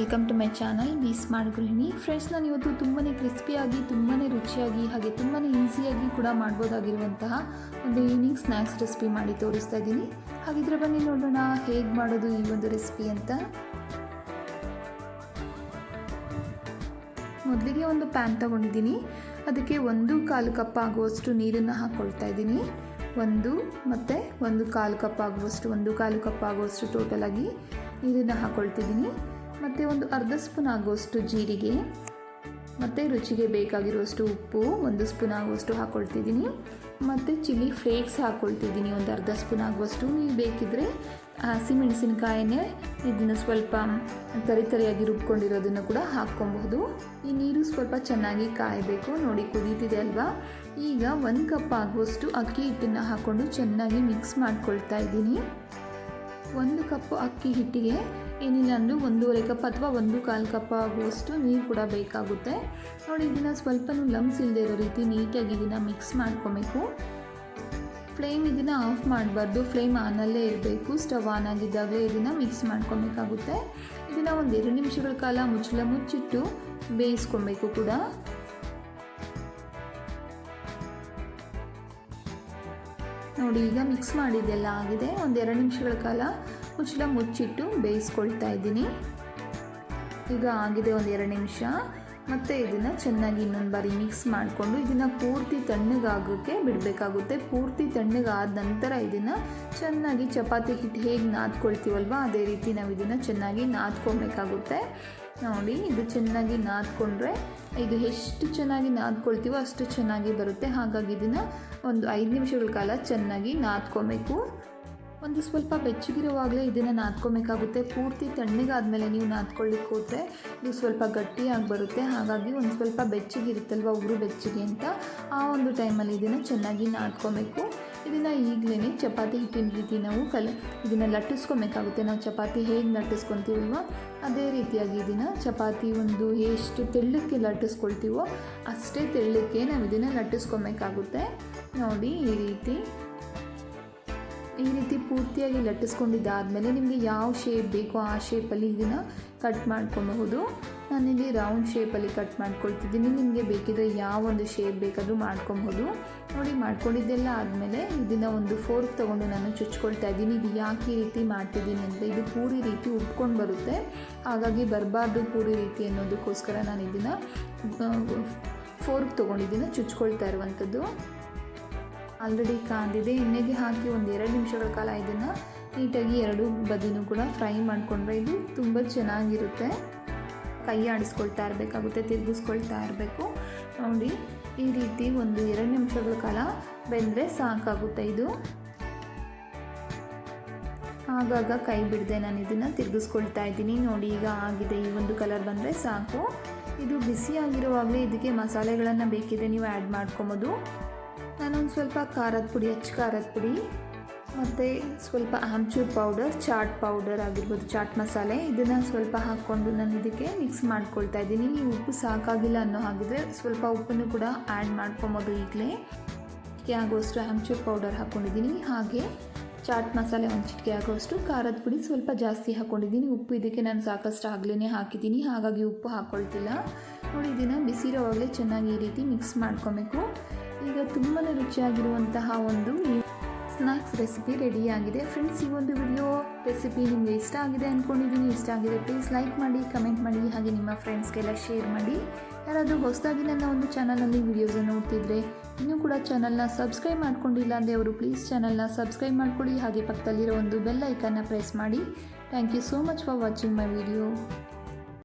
Welcome to my channel bSmart ಗೃಹಿಣಿ. Friends, ನಾನು ಇವತ್ತು ತುಂಬಾ ಕ್ರಿಸ್ಪಿಯಾಗಿ, ತುಂಬಾ ರುಚಿಯಾಗಿ, ಹಾಗೆ ತುಂಬಾ ಈಸಿಯಾಗಿ ಕೂಡ ಮಾಡ್ಬೋದಾಗಿರುವಂತಹ ಒಂದು ಈವ್ನಿಂಗ್ ಸ್ನ್ಯಾಕ್ಸ್ ರೆಸಿಪಿ ಮಾಡಿ ತೋರಿಸ್ತಾ ಇದ್ದೀನಿ. ಹಾಗಿದ್ರೆ ಬನ್ನಿ ನೋಡೋಣ ಹೇಗೆ ಮಾಡೋದು ಈ ಒಂದು ರೆಸಿಪಿ ಅಂತ. ಮೊದಲಿಗೆ ಒಂದು ಪ್ಯಾನ್ ತಗೊಂಡಿದ್ದೀನಿ. ಅದಕ್ಕೆ 1/4 ಕಪ್ ಆಗುವಷ್ಟು ನೀರನ್ನು ಹಾಕ್ಕೊಳ್ತಾ ಇದ್ದೀನಿ. 1 ಮತ್ತು 1/4 ಕಪ್ ಆಗುವಷ್ಟು ಟೋಟಲ್ ಆಗಿ ನೀರನ್ನು ಹಾಕ್ಕೊಳ್ತಿದ್ದೀನಿ. ಮತ್ತು ಒಂದು ಅರ್ಧ ಸ್ಪೂನ್ ಆಗುವಷ್ಟು ಜೀರಿಗೆ, ಮತ್ತು ರುಚಿಗೆ ಬೇಕಾಗಿರುವಷ್ಟು ಉಪ್ಪು 1 ಸ್ಪೂನ್ ಆಗುವಷ್ಟು ಹಾಕ್ಕೊಳ್ತಿದ್ದೀನಿ. ಮತ್ತು ಚಿಲ್ಲಿ ಫ್ಲೇಕ್ಸ್ ಹಾಕ್ಕೊಳ್ತಿದ್ದೀನಿ ಒಂದು ಅರ್ಧ ಸ್ಪೂನ್ ಆಗುವಷ್ಟು. ನೀವು ಬೇಕಿದ್ದರೆ ಹಸಿಮೆಣಸಿನಕಾಯಿನೇ ಇದನ್ನು ಸ್ವಲ್ಪ ತರಿಯಾಗಿ ರುಬ್ಕೊಂಡಿರೋದನ್ನು ಕೂಡ ಹಾಕ್ಕೊಬಹುದು. ಈ ನೀರು ಸ್ವಲ್ಪ ಚೆನ್ನಾಗಿ ಕಾಯಬೇಕು. ನೋಡಿ, ಕುದೀತಿದೆ ಅಲ್ವಾ. ಈಗ 1 ಕಪ್ ಆಗುವಷ್ಟು ಅಕ್ಕಿ ಹಿಟ್ಟನ್ನು ಹಾಕ್ಕೊಂಡು ಚೆನ್ನಾಗಿ ಮಿಕ್ಸ್ ಮಾಡ್ಕೊಳ್ತಾ ಇದ್ದೀನಿ. 1 ಕಪ್ ಅಕ್ಕಿ ಹಿಟ್ಟಿಗೆ ಏನಿಲ್ಲ ಅಂದರೂ 1/2 ಕಪ್ ಅಥವಾ 1/4 ಕಪ್ ಆಗುವಷ್ಟು ನೀರು ಕೂಡ ಬೇಕಾಗುತ್ತೆ. ನೋಡಿ, ಇದನ್ನು ಸ್ವಲ್ಪನೂ ಲಮ್ಸ್ ಇಲ್ಲದೆ ಇರೋ ರೀತಿ ನೀಟಾಗಿ ಇದನ್ನು ಮಿಕ್ಸ್ ಮಾಡ್ಕೊಬೇಕು. ಫ್ಲೇಮ್ ಇದನ್ನು ಆಫ್ ಮಾಡಬಾರ್ದು, ಫ್ಲೇಮ್ ಆನಲ್ಲೇ ಇರಬೇಕು. ಸ್ಟವ್ ಆನ್ ಆಗಿದ್ದಾಗಲೇ ಇದನ್ನು ಮಿಕ್ಸ್ ಮಾಡ್ಕೊಬೇಕಾಗುತ್ತೆ. ಇದನ್ನು ಒಂದು 2 ನಿಮಿಷಗಳ ಕಾಲ ಮುಚ್ಚಿಟ್ಟು ಬೇಯಿಸ್ಕೊಬೇಕು ಕೂಡ. ನೋಡಿ, ಈಗ ಮಿಕ್ಸ್ ಮಾಡಿದ್ದೆಲ್ಲ ಆಗಿದೆ. ಒಂದು 2 ನಿಮಿಷಗಳ ಕಾಲ ಮುಚ್ಚಿಟ್ಟು ಬೇಯಿಸ್ಕೊಳ್ತಾ ಇದ್ದೀನಿ. ಈಗ ಆಗಿದೆ ಒಂದು 2 ನಿಮಿಷ. ಮತ್ತು ಇದನ್ನು ಚೆನ್ನಾಗಿ ಇನ್ನೊಂದು ಬಾರಿ ಮಿಕ್ಸ್ ಮಾಡಿಕೊಂಡು ಇದನ್ನು ಪೂರ್ತಿ ತಣ್ಣಗಾಗೋಕ್ಕೆ ಬಿಡಬೇಕಾಗುತ್ತೆ. ಪೂರ್ತಿ ತಣ್ಣಗಾದ ನಂತರ ಇದನ್ನು ಚೆನ್ನಾಗಿ ಚಪಾತಿ ಹಿಟ್ಟು ಹೇಗೆ ನಾದ್ಕೊಳ್ತೀವಲ್ವ ಅದೇ ರೀತಿ ನಾವು ಇದನ್ನು ಚೆನ್ನಾಗಿ ನಾದ್ಕೊಳ್ಬೇಕಾಗುತ್ತೆ. ನೋಡಿ, ಇದು ಚೆನ್ನಾಗಿ ನಾದ್ಕೊಂಡ್ರೆ ಇದು ಎಷ್ಟು ಚೆನ್ನಾಗಿ ನಾದ್ಕೊಳ್ತೀವೋ ಅಷ್ಟು ಚೆನ್ನಾಗಿ ಬರುತ್ತೆ. ಹಾಗಾಗಿ ಇದನ್ನು ಒಂದು 5 ನಿಮಿಷಗಳ ಕಾಲ ಚೆನ್ನಾಗಿ ನಾದ್ಕೊಬೇಕು. ಒಂದು ಸ್ವಲ್ಪ ಬೆಚ್ಚಗಿರುವಾಗಲೇ ಇದನ್ನು ನಾದ್ಕೊಬೇಕಾಗುತ್ತೆ. ಪೂರ್ತಿ ತಣ್ಣಗಾದ್ಮೇಲೆ ನೀವು ನಾದ್ಕೊಳ್ಳಿಕ್ಕೆ ಹೋದರೆ ಇದು ಸ್ವಲ್ಪ ಗಟ್ಟಿಯಾಗಿ ಬರುತ್ತೆ. ಹಾಗಾಗಿ ಒಂದು ಸ್ವಲ್ಪ ಬೆಚ್ಚಗಿರುತ್ತಲ್ವ, ಉಗುರು ಬೆಚ್ಚಗೆ ಅಂತ, ಆ ಒಂದು ಟೈಮಲ್ಲಿ ಇದನ್ನು ಚೆನ್ನಾಗಿ ನಾದ್ಕೊಬೇಕು. ಇದನ್ನು ಈಗಲೇ ಚಪಾತಿ ಹಿಟ್ಟಿನ ರೀತಿ ನಾವು ಇದನ್ನು ಲಟ್ಟಿಸ್ಕೊಬೇಕಾಗುತ್ತೆ. ನಾವು ಚಪಾತಿ ಹೇಗೆ ಲಟ್ಟಿಸ್ಕೊತೀವಲ್ವ ಅದೇ ರೀತಿಯಾಗಿ ಇದನ್ನು ಚಪಾತಿ ಎಷ್ಟು ತೆಳ್ಳಕ್ಕೆ ಲಟ್ಟಿಸ್ಕೊಳ್ತೀವೋ ಅಷ್ಟೇ ತೆಳ್ಳಕ್ಕೆ ನಾವು ಇದನ್ನು ಲಟ್ಟಿಸ್ಕೊಬೇಕಾಗುತ್ತೆ. ನೋಡಿ, ಈ ರೀತಿ ಪೂರ್ತಿಯಾಗಿ ಲಟ್ಟಿಸ್ಕೊಂಡಿದ್ದಾದಮೇಲೆ ನಿಮಗೆ ಯಾವ ಶೇಪ್ ಬೇಕೋ ಆ ಶೇಪಲ್ಲಿ ಇದನ್ನು ಕಟ್ ಮಾಡ್ಕೊಬಹುದು. ನಾನಿಲ್ಲಿ ರೌಂಡ್ ಶೇಪಲ್ಲಿ ಕಟ್ ಮಾಡ್ಕೊಳ್ತಿದ್ದೀನಿ. ನಿಮಗೆ ಬೇಕಿದ್ರೆ ಯಾವ ಒಂದು ಶೇಪ್ ಬೇಕಾದರೂ ಮಾಡ್ಕೊಬಹುದು. ನೋಡಿ, ಮಾಡ್ಕೊಂಡಿದ್ದೆಲ್ಲ ಆದಮೇಲೆ ಇದನ್ನು ಒಂದು ಫೋರ್ಕ್ ತೊಗೊಂಡು ನಾನು ಚುಚ್ಕೊಳ್ತಾ ಇದ್ದೀನಿ. ಇದು ಯಾಕೆ ಈ ರೀತಿ ಮಾಡ್ತಿದ್ದೀನಿ ಅಂದರೆ ಇದು ಪೂರಿ ರೀತಿ ಉಬ್ಕೊಂಡು ಬರುತ್ತೆ. ಹಾಗಾಗಿ ಬರಬಾರ್ದು ಪೂರಿ ರೀತಿ ಅನ್ನೋದಕ್ಕೋಸ್ಕರ ನಾನು ಇದನ್ನು ಫೋರ್ಕ್ ತೊಗೊಂಡಿದ್ದೀನಿ ಚುಚ್ಕೊಳ್ತಾ ಇರುವಂಥದ್ದು. ಆಲ್ರೆಡಿ ಕಾದಿದೆ. ಎಣ್ಣೆಗೆ ಹಾಕಿ ಒಂದು 2 ನಿಮಿಷಗಳ ಕಾಲ ಇದನ್ನು ನೀಟಾಗಿ 2 ಬದಿನೂ ಕೂಡ ಫ್ರೈ ಮಾಡಿಕೊಂಡ್ರೆ ಇದು ತುಂಬ ಚೆನ್ನಾಗಿರುತ್ತೆ. ಕೈ ಆಡಿಸ್ಕೊಳ್ತಾ ಇರಬೇಕಾಗುತ್ತೆ, ತಿರುಗಿಸ್ಕೊಳ್ತಾ ಇರಬೇಕು. ನೋಡಿ, ಈ ರೀತಿ ಒಂದು 2 ನಿಮಿಷಗಳ ಕಾಲ ಬೆಂದರೆ ಸಾಕಾಗುತ್ತೆ. ಇದು ಆಗಾಗ ಕೈ ಬಿಡದೆ ನಾನು ಇದನ್ನು ತಿರುಗಿಸ್ಕೊಳ್ತಾ ಇದ್ದೀನಿ. ನೋಡಿ, ಈಗ ಆಗಿದೆ. ಈ ಒಂದು ಕಲರ್ ಬಂದರೆ ಸಾಕು. ಇದು ಬಿಸಿಯಾಗಿರುವಾಗಲೇ ಇದಕ್ಕೆ ಮಸಾಲೆಗಳನ್ನು ಬೇಕಿದ್ರೆ ನೀವು ಆ್ಯಡ್ ಮಾಡ್ಕೊಬೋದು. ನಾನೊಂದು ಸ್ವಲ್ಪ ಖಾರದ ಪುಡಿ, ಖಾರದ ಪುಡಿ, ಮತ್ತು ಸ್ವಲ್ಪ ಆಮ್ಚೂರ್ ಪೌಡರ್, ಚಾಟ್ ಪೌಡರ್ ಆಗಿರ್ಬೋದು, ಚಾಟ್ ಮಸಾಲೆ, ಇದನ್ನು ಸ್ವಲ್ಪ ಹಾಕ್ಕೊಂಡು ನಾನು ಇದಕ್ಕೆ ಮಿಕ್ಸ್ ಮಾಡ್ಕೊಳ್ತಾ ಇದ್ದೀನಿ. ನೀವು ಉಪ್ಪು ಸಾಕಾಗಿಲ್ಲ ಅನ್ನೋ ಹಾಗಿದ್ರೆ ಸ್ವಲ್ಪ ಉಪ್ಪನ್ನು ಕೂಡ ಆ್ಯಡ್ ಮಾಡ್ಕೊಬೋದು. ಈಗಲೇ ಚಿಟಿಕೆ ಆಗುವಷ್ಟು ಆಮ್ಚೂರ್ ಪೌಡರ್ ಹಾಕ್ಕೊಂಡಿದ್ದೀನಿ. ಹಾಗೆ ಚಾಟ್ ಮಸಾಲೆ 1 ಚಿಟಿಕೆ ಆಗುವಷ್ಟು, ಖಾರದ ಪುಡಿ ಸ್ವಲ್ಪ ಜಾಸ್ತಿ ಹಾಕ್ಕೊಂಡಿದ್ದೀನಿ. ಉಪ್ಪು ಇದಕ್ಕೆ ನಾನು ಸಾಕಷ್ಟು ಆಗಲೇ ಹಾಕಿದ್ದೀನಿ, ಹಾಗಾಗಿ ಉಪ್ಪು ಹಾಕ್ಕೊಳ್ತಿಲ್ಲ. ನೋಡಿ, ಇದನ್ನು ಬಿಸಿರೋವಾಗಲೇ ಚೆನ್ನಾಗಿ ಈ ರೀತಿ ಮಿಕ್ಸ್ ಮಾಡ್ಕೊಬೇಕು. ಈಗ ತುಂಬಾ ರುಚಿಯಾಗಿರುವಂತಹ ಒಂದು ಸ್ನ್ಯಾಕ್ಸ್ ರೆಸಿಪಿ ರೆಡಿಯಾಗಿದೆ. ಫ್ರೆಂಡ್ಸ್, ಈ ಒಂದು ವಿಡಿಯೋ ರೆಸಿಪಿ ನಿಮಗೆ ಇಷ್ಟ ಆಗಿದೆ ಅಂದ್ಕೊಂಡಿದ್ದೀನಿ. ಇಷ್ಟ ಆಗಿದೆ ಪ್ಲೀಸ್ ಲೈಕ್ ಮಾಡಿ, ಕಮೆಂಟ್ ಮಾಡಿ, ಹಾಗೆ ನಿಮ್ಮ ಫ್ರೆಂಡ್ಸ್ಗೆಲ್ಲ ಶೇರ್ ಮಾಡಿ. ಯಾರಾದರೂ ಹೊಸದಾಗಿ ನನ್ನ ಒಂದು ಚಾನಲಲ್ಲಿ ವೀಡಿಯೋಸನ್ನು ನೋಡ್ತಿದ್ರೆ ಇನ್ನೂ ಕೂಡ ಚಾನಲ್ನ ಸಬ್ಸ್ಕ್ರೈಬ್ ಮಾಡ್ಕೊಂಡಿಲ್ಲ ಅಂದರೆ ಅವರು ಪ್ಲೀಸ್ ಚಾನಲ್ನ ಸಬ್ಸ್ಕ್ರೈಬ್ ಮಾಡ್ಕೊಳ್ಳಿ. ಹಾಗೆ ಪಕ್ಕದಲ್ಲಿರೋ ಒಂದು ಬೆಲ್ ಐಕನ್ನ ಪ್ರೆಸ್ ಮಾಡಿ. Thank you so much for watching my video.